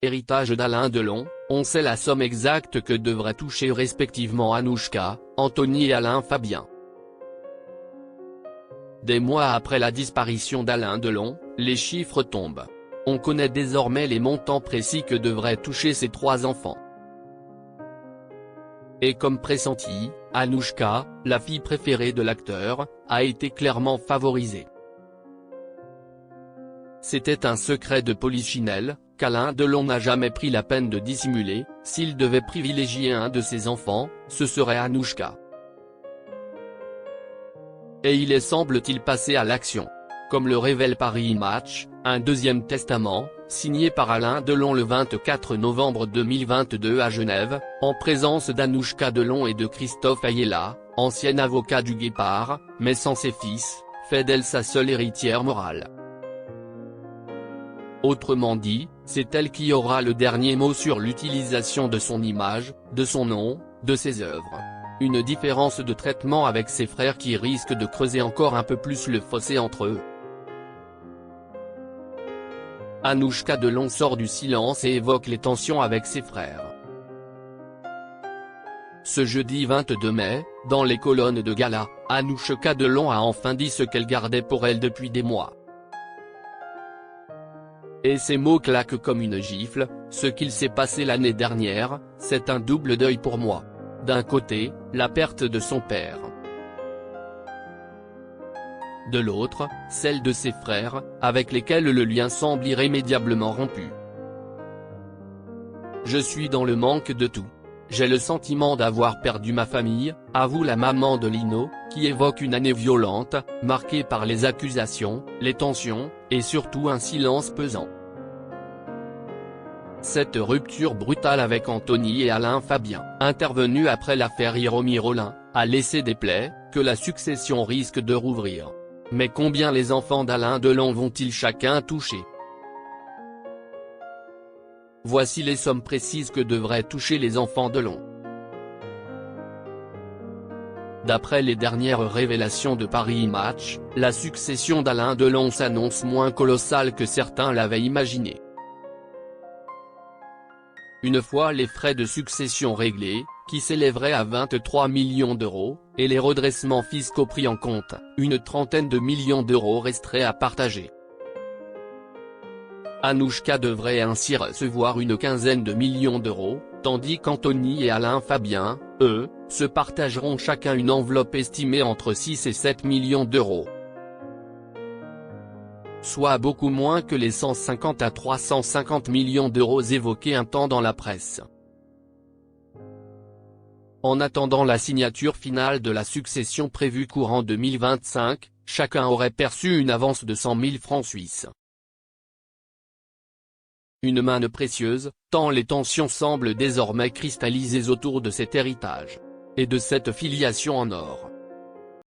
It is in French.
Héritage d'Alain Delon, on sait la somme exacte que devraient toucher respectivement Anouchka, Anthony et Alain Fabien. Des mois après la disparition d'Alain Delon, les chiffres tombent. On connaît désormais les montants précis que devraient toucher ces trois enfants. Et comme pressenti, Anouchka, la fille préférée de l'acteur, a été clairement favorisée. C'était un secret de polichinelle, qu'Alain Delon n'a jamais pris la peine de dissimuler. S'il devait privilégier un de ses enfants, ce serait Anouchka. Et il est semble-t-il passé à l'action. Comme le révèle Paris Match, un deuxième testament, signé par Alain Delon le 24 novembre 2022 à Genève, en présence d'Anouchka Delon et de Christophe Ayala, ancien avocat du Guépard, mais sans ses fils, fait d'elle sa seule héritière morale. Autrement dit, c'est elle qui aura le dernier mot sur l'utilisation de son image, de son nom, de ses œuvres. Une différence de traitement avec ses frères qui risque de creuser encore un peu plus le fossé entre eux. Anouchka Delon sort du silence et évoque les tensions avec ses frères. Ce jeudi 22 mai, dans les colonnes de Gala, Anouchka Delon a enfin dit ce qu'elle gardait pour elle depuis des mois. Et ces mots claquent comme une gifle: ce qu'il s'est passé l'année dernière, c'est un double deuil pour moi. D'un côté, la perte de son père. De l'autre, celle de ses frères, avec lesquels le lien semble irrémédiablement rompu. Je suis dans le manque de tout. J'ai le sentiment d'avoir perdu ma famille, avoue la maman de Lino, qui évoque une année violente, marquée par les accusations, les tensions, et surtout un silence pesant. Cette rupture brutale avec Anthony et Alain Fabien, intervenue après l'affaire Hiromi Rollin, a laissé des plaies, que la succession risque de rouvrir. Mais combien les enfants d'Alain Delon vont-ils chacun toucher? Voici les sommes précises que devraient toucher les enfants Delon. D'après les dernières révélations de Paris Match, la succession d'Alain Delon s'annonce moins colossale que certains l'avaient imaginé. Une fois les frais de succession réglés, qui s'élèveraient à 23 millions d'euros, et les redressements fiscaux pris en compte, une trentaine de millions d'euros resteraient à partager. Anouchka devrait ainsi recevoir une quinzaine de millions d'euros, tandis qu'Anthony et Alain Fabien, eux, se partageront chacun une enveloppe estimée entre 6 et 7 millions d'euros. Soit beaucoup moins que les 150 à 350 millions d'euros évoqués un temps dans la presse. En attendant la signature finale de la succession prévue courant 2025, chacun aurait perçu une avance de 100 000 francs suisses. Une manne précieuse, tant les tensions semblent désormais cristallisées autour de cet héritage. Et de cette filiation en or.